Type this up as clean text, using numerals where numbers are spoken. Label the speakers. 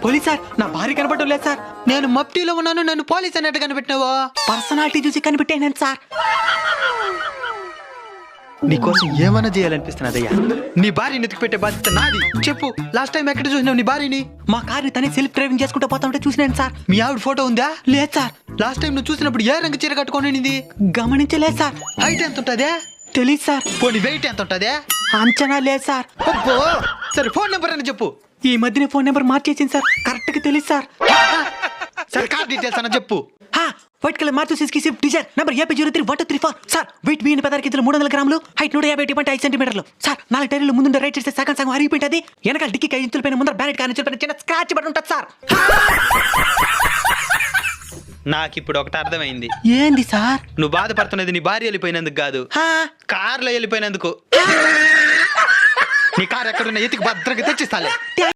Speaker 1: Police sir, నా భార్య కనపడటం లేదు సార్. నేను మఫ్టీలో ఉన్నాను, నన్ను పోలీస్ అన్నట్టు కనిపెట్టినావో. పర్సనాలిటీ చూసి కనిపెట్టాను సార్. నీకోసం ఏమన్నా చేయాలనిపిస్తున్నదయ్యా. నీ భార్యని ఎత్తుకు పెట్టే బాధ్యత నాది. చెప్పు, లాస్ట్ టైం ఎక్కడ చూసినావు నీ భార్యని? మా కార్ని తనే సెల్ఫ్ డ్రైవింగ్ చేసుకుంటూ పోతా ఉంటే చూసినాను సార్. మీ ఆవిడ ఫోటో ఉందా? లేదు సార్. లాస్ట్ టైం నువ్వు చూసినప్పుడు ఏ రంగు చీర కట్టుకోనిది? గమనించలేదు సార్. హైట్ ఎంత ఉంటదే? తెలీదు సార్. పోనీ వెయిట్ ఎంత ఉంటదే? అంచనా లేదు సార్. అబ్బో, సరే ఫోన్ నెంబర్ అని చెప్పు. ఈ మధ్యనే ఫోన్ నెంబర్ మార్చేసింది సార్, కరెక్ట్ గా తెలియదు సార్. సార్ కార్ డీటెయిల్స్ అన్న చెప్పు. White colour Maruti Suzuki Swift Dzire number AP031234 sir. Weight 16 కేజీలు 300 గ్రాములు, హైట్ 150.5 సెంటీమీటర్లు సార్. 4 టైర్లు ముందు రైట్ చేస్తే సగం అరిగిపోయింది. వెనకాల డిక్కి 5 ఇంచుల పైన ముందర బ్యానెట్ కాని చిన్న స్క్రాచ్ పడి ఉంటుంది సార్. నాకు ఇప్పుడు ఒకటి అర్థమైంది. ఏంది సార్? నువ్వు బాధపడుతున్నది నీ భార్య వెళ్ళిపోయినందుకు కాదు, కార్లో వెళ్ళిపోయినందుకు. నీ కారు ఎక్కడున్నా ఎతికి భద్రంగా తెచ్చిస్తాలే.